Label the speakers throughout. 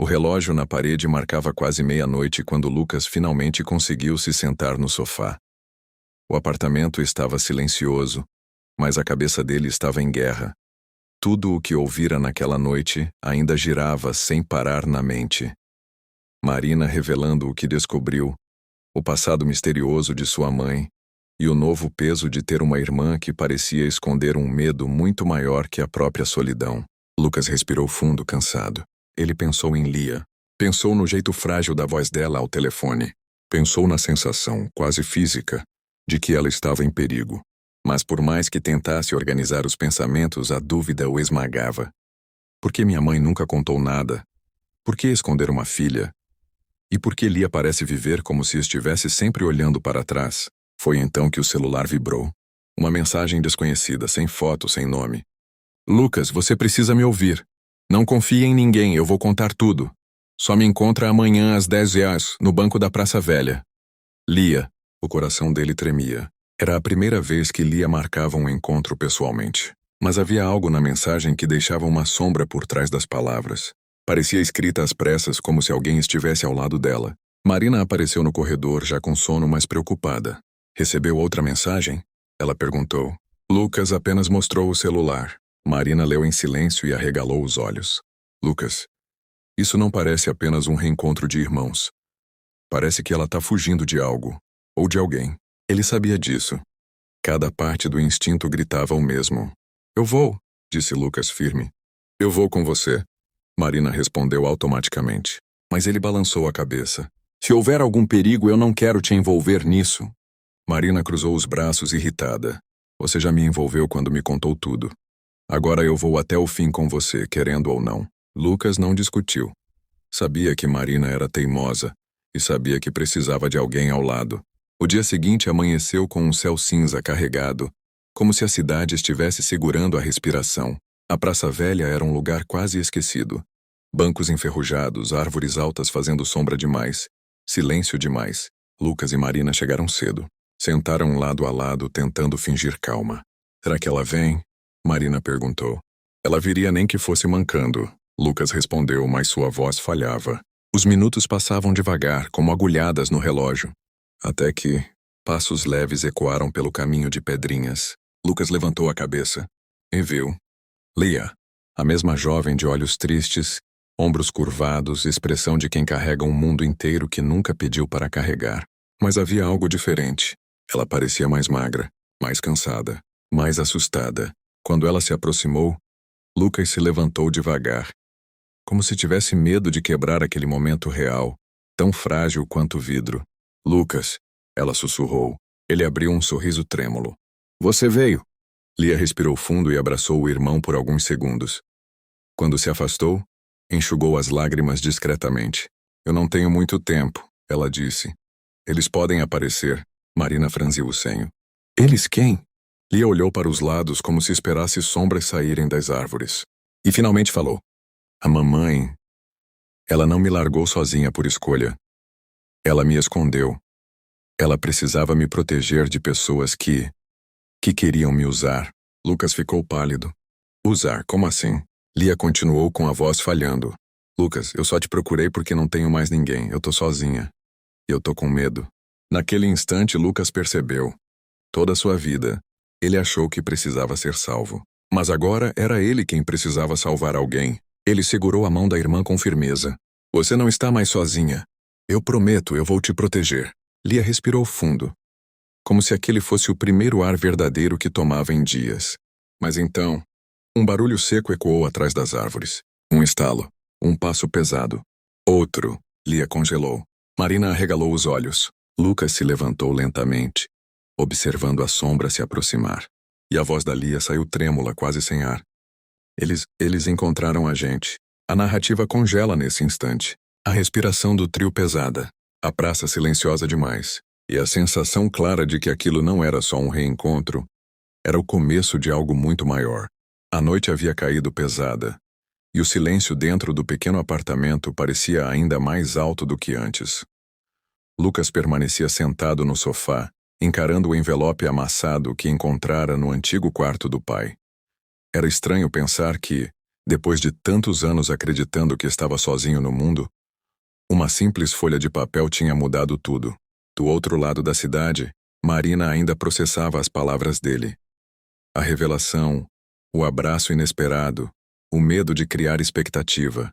Speaker 1: O relógio na parede marcava quase meia-noite quando Lucas finalmente conseguiu se sentar no sofá. O apartamento estava silencioso, mas a cabeça dele estava em guerra. Tudo o que ouvira naquela noite ainda girava sem parar na mente. Marina revelando o que descobriu, o passado misterioso de sua mãe e o novo peso de ter uma irmã que parecia esconder um medo muito maior que a própria solidão. Lucas respirou fundo, cansado. Ele pensou em Lia. Pensou no jeito frágil da voz dela ao telefone. Pensou na sensação, quase física, de que ela estava em perigo. Mas por mais que tentasse organizar os pensamentos, a dúvida o esmagava. Por que minha mãe nunca contou nada? Por que esconder uma filha? E por que Lia parece viver como se estivesse sempre olhando para trás? Foi então que o celular vibrou. Uma mensagem desconhecida, sem foto, sem nome. Lucas, você precisa me ouvir. Não confie em ninguém, eu vou contar tudo. Só me encontra amanhã às 10h, no banco da Praça Velha. Lia. O coração dele tremia. Era a primeira vez que Lia marcava um encontro pessoalmente. Mas havia algo na mensagem que deixava uma sombra por trás das palavras. Parecia escrita às pressas, como se alguém estivesse ao lado dela. Marina apareceu no corredor, já com sono, mas preocupada. Recebeu outra mensagem? Ela perguntou. Lucas apenas mostrou o celular. Marina leu em silêncio e arregalou os olhos. Lucas, isso não parece apenas um reencontro de irmãos. Parece que ela está fugindo de algo. Ou de alguém. Ele sabia disso. Cada parte do instinto gritava o mesmo. Eu vou, disse Lucas firme. Eu vou com você. Marina respondeu automaticamente. Mas ele balançou a cabeça. Se houver algum perigo, eu não quero te envolver nisso. Marina cruzou os braços irritada. Você já me envolveu quando me contou tudo. Agora eu vou até o fim com você, querendo ou não. Lucas não discutiu. Sabia que Marina era teimosa e sabia que precisava de alguém ao lado. O dia seguinte amanheceu com um céu cinza carregado, como se a cidade estivesse segurando a respiração. A Praça Velha era um lugar quase esquecido. Bancos enferrujados, árvores altas fazendo sombra demais, silêncio demais. Lucas e Marina chegaram cedo. Sentaram lado a lado, tentando fingir calma. Será que ela vem? Marina perguntou. Ela viria nem que fosse mancando. Lucas respondeu, mas sua voz falhava. Os minutos passavam devagar, como agulhadas no relógio. Até que passos leves ecoaram pelo caminho de pedrinhas. Lucas levantou a cabeça e viu Lia, a mesma jovem de olhos tristes, ombros curvados, expressão de quem carrega um mundo inteiro que nunca pediu para carregar. Mas havia algo diferente. Ela parecia mais magra, mais cansada, mais assustada. Quando ela se aproximou, Lucas se levantou devagar, como se tivesse medo de quebrar aquele momento real, tão frágil quanto vidro. Lucas, ela sussurrou. Ele abriu um sorriso trêmulo. Você veio. Lia respirou fundo e abraçou o irmão por alguns segundos. Quando se afastou, enxugou as lágrimas discretamente. Eu não tenho muito tempo, ela disse. Eles podem aparecer. Marina franziu o senho. Eles quem? Lia olhou para os lados como se esperasse sombras saírem das árvores. E finalmente falou. A mamãe. Ela não me largou sozinha por escolha. Ela me escondeu. Ela precisava me proteger de pessoas que queriam me usar. Lucas ficou pálido. Usar, como assim? Lia continuou com a voz falhando. Lucas, eu só te procurei porque não tenho mais ninguém. Eu tô sozinha. E eu tô com medo. Naquele instante, Lucas percebeu. Toda a sua vida, ele achou que precisava ser salvo. Mas agora era ele quem precisava salvar alguém. Ele segurou a mão da irmã com firmeza. Você não está mais sozinha. Eu prometo, eu vou te proteger. Lia respirou fundo, como se aquele fosse o primeiro ar verdadeiro que tomava em dias. Mas então, um barulho seco ecoou atrás das árvores. Um estalo, um passo pesado. Outro. Lia congelou. Marina arregalou os olhos. Lucas se levantou lentamente, observando a sombra se aproximar. E a voz da Lia saiu trêmula, quase sem ar. Eles encontraram a gente. A narrativa congela nesse instante. A respiração do trio pesada. A praça silenciosa demais. E a sensação clara de que aquilo não era só um reencontro. Era o começo de algo muito maior. A noite havia caído pesada. E o silêncio dentro do pequeno apartamento parecia ainda mais alto do que antes. Lucas permanecia sentado no sofá, encarando o envelope amassado que encontrara no antigo quarto do pai. Era estranho pensar que, Depois de tantos anos acreditando que estava sozinho no mundo, uma simples folha de papel tinha mudado tudo. Do outro lado da cidade, Marina ainda processava as palavras dele. A revelação, o abraço inesperado, o medo de criar expectativa.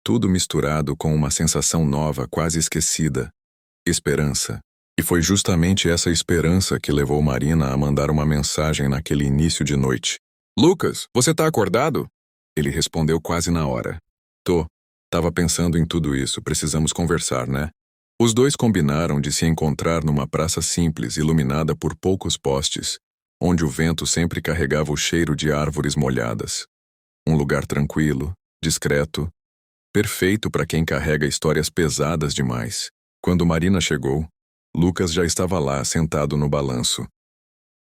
Speaker 1: Tudo misturado com uma sensação nova, quase esquecida. Esperança. E foi justamente essa esperança que levou Marina a mandar uma mensagem naquele início de noite. "Lucas, você tá acordado?" Ele respondeu quase na hora. "Tô. Tava pensando em tudo isso, precisamos conversar, né?" Os dois combinaram de se encontrar numa praça simples, iluminada por poucos postes, onde o vento sempre carregava o cheiro de árvores molhadas. Um lugar tranquilo, discreto, perfeito para quem carrega histórias pesadas demais. Quando Marina chegou, Lucas já estava lá, sentado no balanço.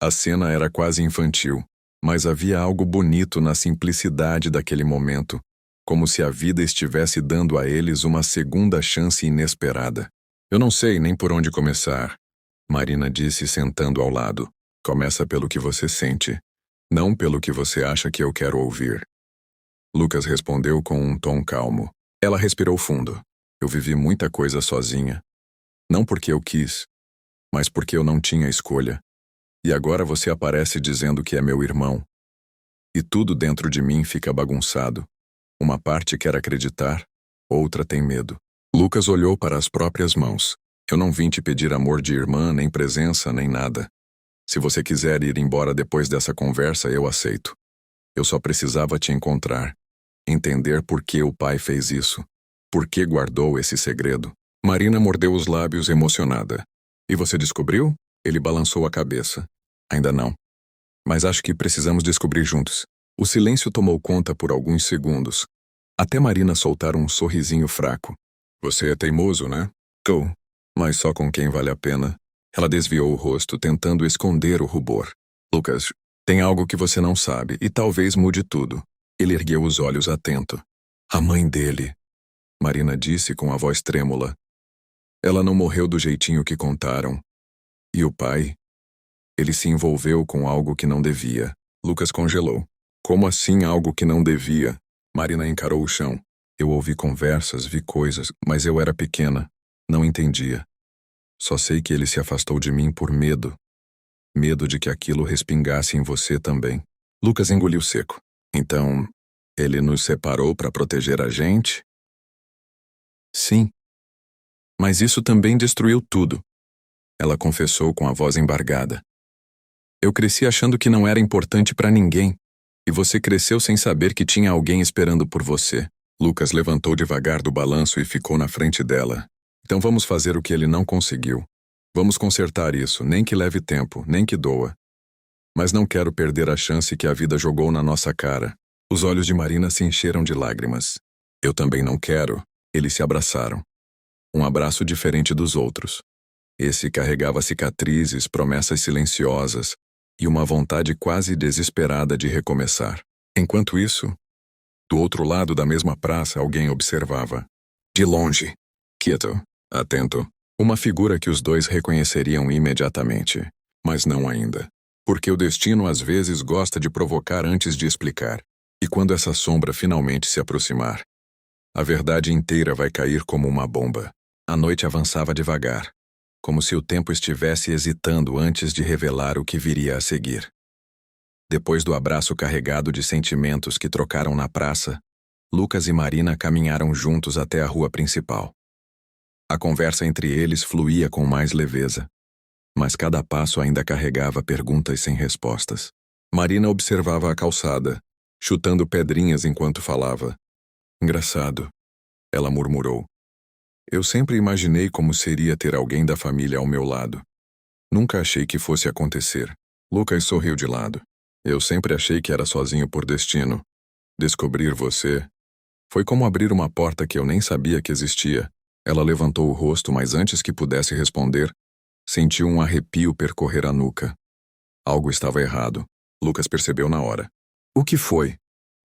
Speaker 1: A cena era quase infantil, mas havia algo bonito na simplicidade daquele momento, como se a vida estivesse dando a eles uma segunda chance inesperada. "Eu não sei nem por onde começar", Marina disse sentando ao lado. "Começa pelo que você sente, não pelo que você acha que eu quero ouvir." Lucas respondeu com um tom calmo. Ela respirou fundo. "Eu vivi muita coisa sozinha. Não porque eu quis, mas porque eu não tinha escolha. E agora você aparece dizendo que é meu irmão. E tudo dentro de mim fica bagunçado. Uma parte quer acreditar, outra tem medo." Lucas olhou para as próprias mãos. "Eu não vim te pedir amor de irmã, nem presença, nem nada. Se você quiser ir embora depois dessa conversa, eu aceito. Eu só precisava te encontrar. Entender por que o pai fez isso. Por que guardou esse segredo." Marina mordeu os lábios emocionada. "E você descobriu?" Ele balançou a cabeça. "Ainda não. Mas acho que precisamos descobrir juntos." O silêncio tomou conta por alguns segundos, até Marina soltar um sorrisinho fraco. "Você é teimoso, né?" "Tô, mas só com quem vale a pena." Ela desviou o rosto, tentando esconder o rubor. "Lucas, tem algo que você não sabe, e talvez mude tudo." Ele ergueu os olhos atento. "A mãe dele", Marina disse com a voz trêmula. "Ela não morreu do jeitinho que contaram. E o pai? Ele se envolveu com algo que não devia." Lucas congelou. "Como assim algo que não devia?" Marina encarou o chão. "Eu ouvi conversas, vi coisas, mas eu era pequena. Não entendia. Só sei que ele se afastou de mim por medo. Medo de que aquilo respingasse em você também." Lucas engoliu seco. "Então, ele nos separou para proteger a gente?" "Sim. Mas isso também destruiu tudo." Ela confessou com a voz embargada. "Eu cresci achando que não era importante para ninguém. E você cresceu sem saber que tinha alguém esperando por você." Lucas levantou devagar do balanço e ficou na frente dela. "Então vamos fazer o que ele não conseguiu. Vamos consertar isso, nem que leve tempo, nem que doa. Mas não quero perder a chance que a vida jogou na nossa cara." Os olhos de Marina se encheram de lágrimas. "Eu também não quero." Eles se abraçaram. Um abraço diferente dos outros. Esse carregava cicatrizes, promessas silenciosas e uma vontade quase desesperada de recomeçar. Enquanto isso, do outro lado da mesma praça, alguém observava. De longe, quieto, atento, uma figura que os dois reconheceriam imediatamente. Mas não ainda. Porque o destino às vezes gosta de provocar antes de explicar. E quando essa sombra finalmente se aproximar, a verdade inteira vai cair como uma bomba. A noite avançava devagar, como se o tempo estivesse hesitando antes de revelar o que viria a seguir. Depois do abraço carregado de sentimentos que trocaram na praça, Lucas e Marina caminharam juntos até a rua principal. A conversa entre eles fluía com mais leveza, mas cada passo ainda carregava perguntas sem respostas. Marina observava a calçada, chutando pedrinhas enquanto falava. "Engraçado", ela murmurou. "Eu sempre imaginei como seria ter alguém da família ao meu lado. Nunca achei que fosse acontecer." Lucas sorriu de lado. "Eu sempre achei que era sozinho por destino. Descobrir você foi como abrir uma porta que eu nem sabia que existia." Ela levantou o rosto, mas antes que pudesse responder, sentiu um arrepio percorrer a nuca. Algo estava errado. Lucas percebeu na hora. "O que foi?"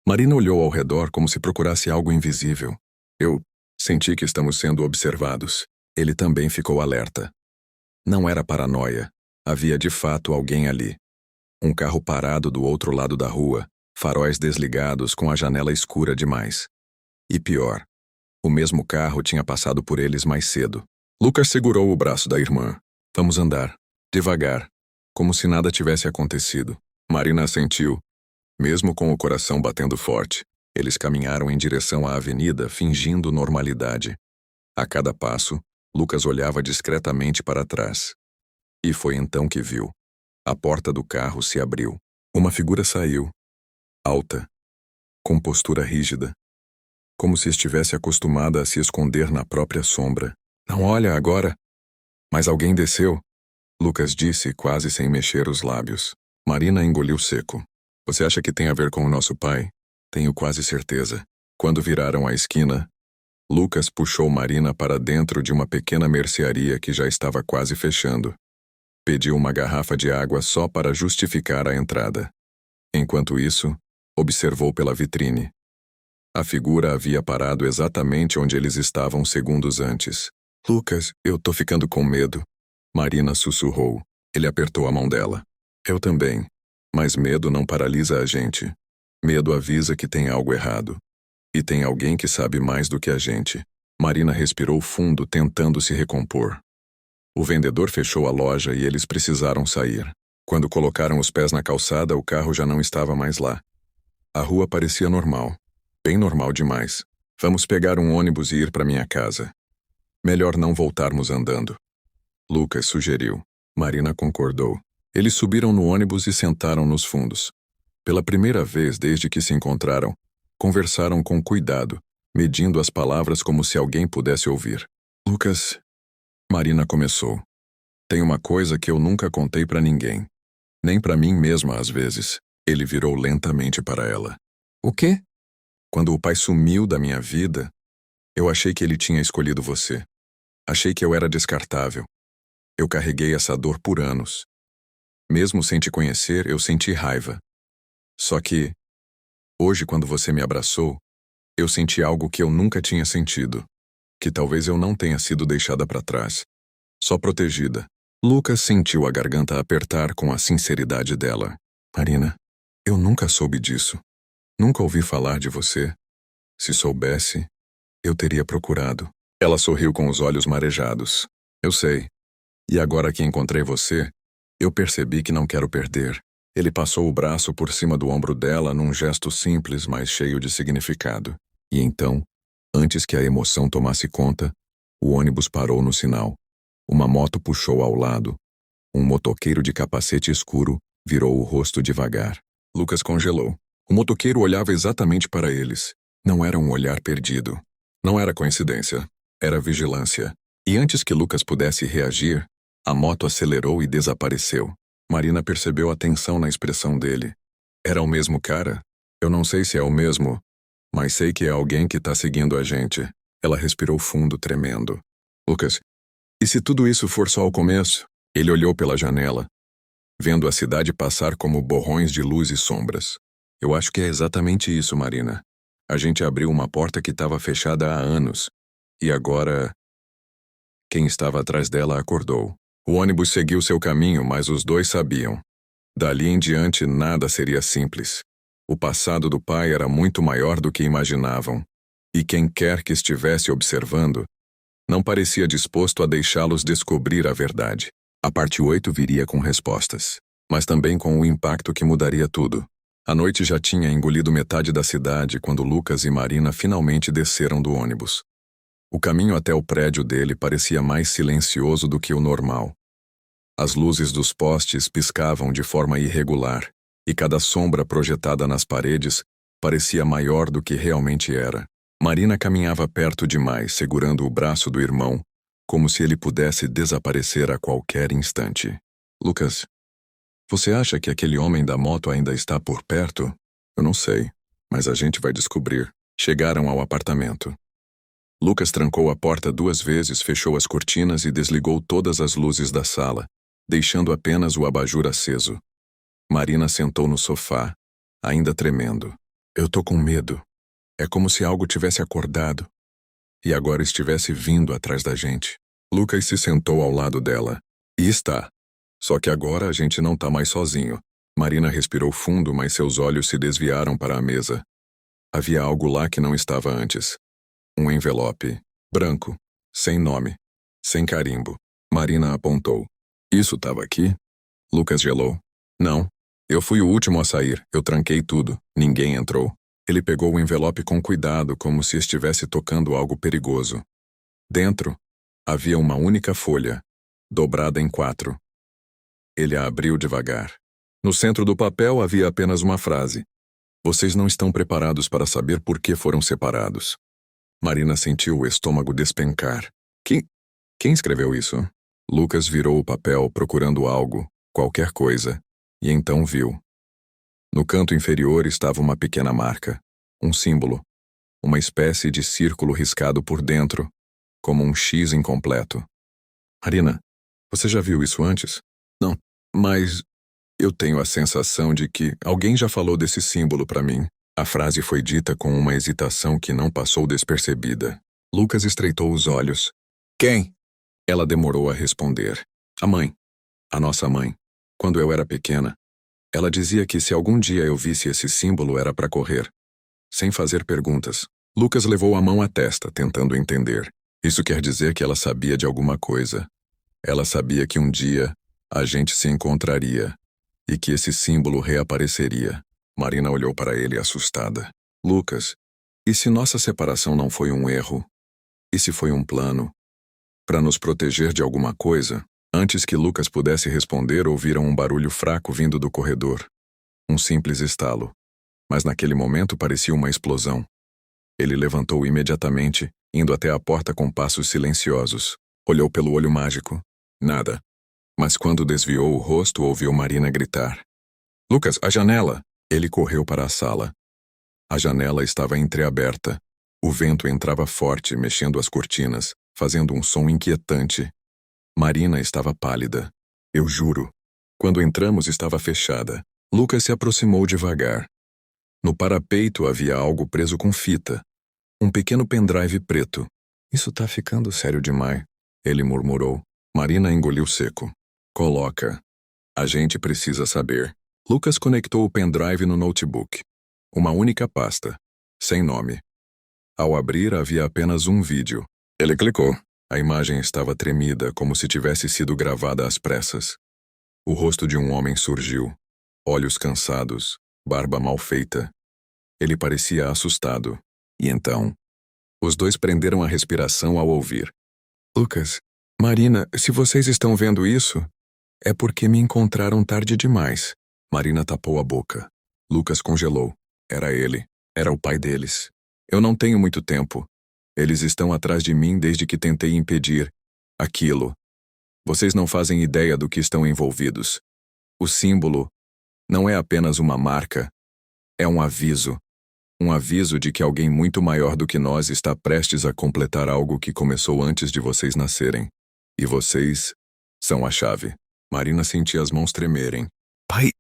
Speaker 1: Marina olhou ao redor como se procurasse algo invisível. "Eu senti que estamos sendo observados." Ele também ficou alerta. Não era paranoia. Havia de fato alguém ali. Um carro parado do outro lado da rua, faróis desligados com a janela escura demais. E pior, o mesmo carro tinha passado por eles mais cedo. Lucas segurou o braço da irmã. Vamos andar, devagar, como se nada tivesse acontecido. Marina assentiu, mesmo com o coração batendo forte. Eles caminharam em direção à avenida, fingindo normalidade. A cada passo, Lucas olhava discretamente para trás. E foi então que viu. A porta do carro se abriu. Uma figura saiu, alta, com postura rígida, como se estivesse acostumada a se esconder na própria sombra. Não olha agora! Mas alguém desceu, Lucas disse, quase sem mexer os lábios. Marina engoliu seco. Você acha que tem a ver com o nosso pai? Tenho quase certeza. Quando viraram a esquina, Lucas puxou Marina para dentro de uma pequena mercearia que já estava quase fechando. Pediu uma garrafa de água só para justificar a entrada. Enquanto isso, observou pela vitrine. A figura havia parado exatamente onde eles estavam segundos antes. Lucas, eu tô ficando com medo. Marina sussurrou. Ele apertou a mão dela. Eu também. Mas medo não paralisa a gente. Medo avisa que tem algo errado. E tem alguém que sabe mais do que a gente. Marina respirou fundo, tentando se recompor. O vendedor fechou a loja e eles precisaram sair. Quando colocaram os pés na calçada, o carro já não estava mais lá. A rua parecia normal. Bem normal demais. Vamos pegar um ônibus e ir para minha casa. Melhor não voltarmos andando. Lucas sugeriu. Marina concordou. Eles subiram no ônibus e sentaram nos fundos. Pela primeira vez desde que se encontraram, conversaram com cuidado, medindo as palavras como se alguém pudesse ouvir. Lucas, Marina começou. Tem uma coisa que eu nunca contei para ninguém. Nem para mim mesma às vezes. Ele virou lentamente para ela. O quê? Quando o pai sumiu da minha vida, eu achei que ele tinha escolhido você. Achei que eu era descartável. Eu carreguei essa dor por anos. Mesmo sem te conhecer, eu senti raiva. Só que, hoje, quando você me abraçou, eu senti algo que eu nunca tinha sentido. Que talvez eu não tenha sido deixada para trás. Só protegida. Lucas sentiu a garganta apertar com a sinceridade dela. Marina, eu nunca soube disso. Nunca ouvi falar de você. Se soubesse, eu teria procurado. Ela sorriu com os olhos marejados. Eu sei. E agora que encontrei você, eu percebi que não quero perder. Ele passou o braço por cima do ombro dela num gesto simples, mas cheio de significado. E então, antes que a emoção tomasse conta, o ônibus parou no sinal. Uma moto puxou ao lado. Um motoqueiro de capacete escuro virou o rosto devagar. Lucas congelou. O motoqueiro olhava exatamente para eles. Não era um olhar perdido. Não era coincidência. Era vigilância. E antes que Lucas pudesse reagir, a moto acelerou e desapareceu. Marina percebeu a tensão na expressão dele. Era o mesmo cara? Eu não sei se é o mesmo, mas sei que é alguém que tá seguindo a gente. Ela respirou fundo, tremendo. Lucas, e se tudo isso for só o começo? Ele olhou pela janela, vendo a cidade passar como borrões de luz e sombras. Eu acho que é exatamente isso, Marina. A gente abriu uma porta que estava fechada há anos. E agora... Quem estava atrás dela acordou. O ônibus seguiu seu caminho, mas os dois sabiam. Dali em diante, nada seria simples. O passado do pai era muito maior do que imaginavam. E quem quer que estivesse observando, não parecia disposto a deixá-los descobrir a verdade. A parte 8 viria com respostas, mas também com o impacto que mudaria tudo. A noite já tinha engolido metade da cidade quando Lucas e Marina finalmente desceram do ônibus. O caminho até o prédio dele parecia mais silencioso do que o normal. As luzes dos postes piscavam de forma irregular, e cada sombra projetada nas paredes parecia maior do que realmente era. Marina caminhava perto demais, segurando o braço do irmão, como se ele pudesse desaparecer a qualquer instante. Lucas, você acha que aquele homem da moto ainda está por perto? Eu não sei, mas a gente vai descobrir. Chegaram ao apartamento. Lucas trancou a porta 2 vezes, fechou as cortinas e desligou todas as luzes da sala, deixando apenas o abajur aceso. Marina sentou no sofá, ainda tremendo. Eu tô com medo. É como se algo tivesse acordado e agora estivesse vindo atrás da gente. Lucas se sentou ao lado dela. E está. Só que agora a gente não tá mais sozinho. Marina respirou fundo, mas seus olhos se desviaram para a mesa. Havia algo lá que não estava antes. Um envelope, branco, sem nome, sem carimbo. Marina apontou. Isso estava aqui? Lucas gelou. Não. Eu fui o último a sair. Eu tranquei tudo. Ninguém entrou. Ele pegou o envelope com cuidado, como se estivesse tocando algo perigoso. Dentro, havia uma única folha, dobrada em 4. Ele a abriu devagar. No centro do papel havia apenas uma frase. Vocês não estão preparados para saber por que foram separados. Marina sentiu o estômago despencar. Quem escreveu isso? Lucas virou o papel procurando algo, qualquer coisa, e então viu. No canto inferior estava uma pequena marca, um símbolo, uma espécie de círculo riscado por dentro, como um X incompleto. Marina, você já viu isso antes? Não, mas eu tenho a sensação de que alguém já falou desse símbolo para mim. A frase foi dita com uma hesitação que não passou despercebida. Lucas estreitou os olhos. Quem? Ela demorou a responder. A mãe. A nossa mãe. Quando eu era pequena, ela dizia que se algum dia eu visse esse símbolo era para correr. Sem fazer perguntas. Lucas levou a mão à testa, tentando entender. Isso quer dizer que ela sabia de alguma coisa. Ela sabia que um dia a gente se encontraria e que esse símbolo reapareceria. Marina olhou para ele assustada. Lucas, e se nossa separação não foi um erro? E se foi um plano? Para nos proteger de alguma coisa? Antes que Lucas pudesse responder, ouviram um barulho fraco vindo do corredor. Um simples estalo. Mas naquele momento parecia uma explosão. Ele levantou imediatamente, indo até a porta com passos silenciosos. Olhou pelo olho mágico. Nada. Mas quando desviou o rosto, ouviu Marina gritar. Lucas, a janela! Ele correu para a sala. A janela estava entreaberta. O vento entrava forte, mexendo as cortinas, fazendo um som inquietante. Marina estava pálida. Eu juro. Quando entramos, estava fechada. Lucas se aproximou devagar. No parapeito havia algo preso com fita. Um pequeno pendrive preto. Isso tá ficando sério demais, ele murmurou. Marina engoliu seco. Coloca. A gente precisa saber. Lucas conectou o pendrive no notebook. Uma única pasta. Sem nome. Ao abrir, havia apenas um vídeo. Ele clicou. A imagem estava tremida, como se tivesse sido gravada às pressas. O rosto de um homem surgiu. Olhos cansados, barba mal feita. Ele parecia assustado. E então? Os dois prenderam a respiração ao ouvir. Lucas, Marina, se vocês estão vendo isso, é porque me encontraram tarde demais. Marina tapou a boca. Lucas congelou. Era ele. Era o pai deles. Eu não tenho muito tempo. Eles estão atrás de mim desde que tentei impedir aquilo. Vocês não fazem ideia do que estão envolvidos. O símbolo não é apenas uma marca. É um aviso. Um aviso de que alguém muito maior do que nós está prestes a completar algo que começou antes de vocês nascerem. E vocês são a chave. Marina sentia as mãos tremerem. Pai,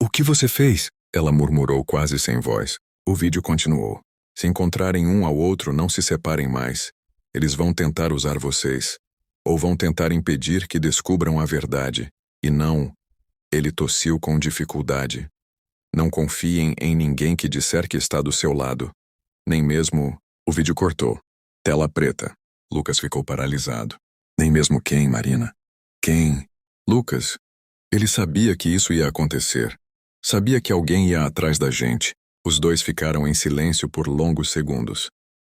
Speaker 1: o que você fez? Ela murmurou quase sem voz. O vídeo continuou. Se encontrarem um ao outro, não se separem mais. Eles vão tentar usar vocês. Ou vão tentar impedir que descubram a verdade. E não. Ele tossiu com dificuldade. Não confiem em ninguém que disser que está do seu lado. Nem mesmo... O vídeo cortou. Tela preta. Lucas ficou paralisado. Nem mesmo quem, Marina? Quem? Lucas. Ele sabia que isso ia acontecer. Sabia que alguém ia atrás da gente. Os dois ficaram em silêncio por longos segundos.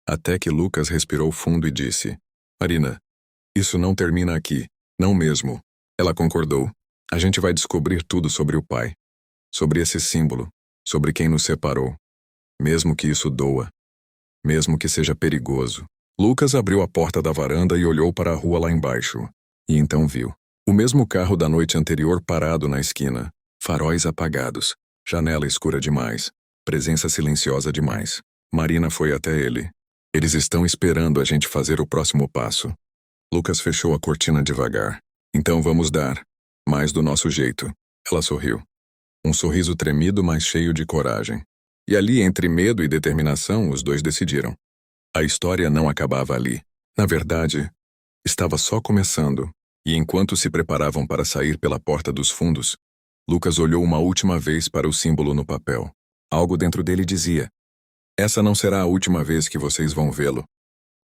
Speaker 1: Até que Lucas respirou fundo e disse: Marina, isso não termina aqui. Não mesmo. Ela concordou. A gente vai descobrir tudo sobre o pai. Sobre esse símbolo. Sobre quem nos separou. Mesmo que isso doa. Mesmo que seja perigoso. Lucas abriu a porta da varanda e olhou para a rua lá embaixo. E então viu. O mesmo carro da noite anterior parado na esquina. Faróis apagados. Janela escura demais. Presença silenciosa demais. Marina foi até ele. Eles estão esperando a gente fazer o próximo passo. Lucas fechou a cortina devagar. Então vamos dar. Mais do nosso jeito. Ela sorriu. Um sorriso tremido, mas cheio de coragem. E ali, entre medo e determinação, os dois decidiram. A história não acabava ali. Na verdade, estava só começando. E enquanto se preparavam para sair pela porta dos fundos, Lucas olhou uma última vez para o símbolo no papel. Algo dentro dele dizia: essa não será a última vez que vocês vão vê-lo.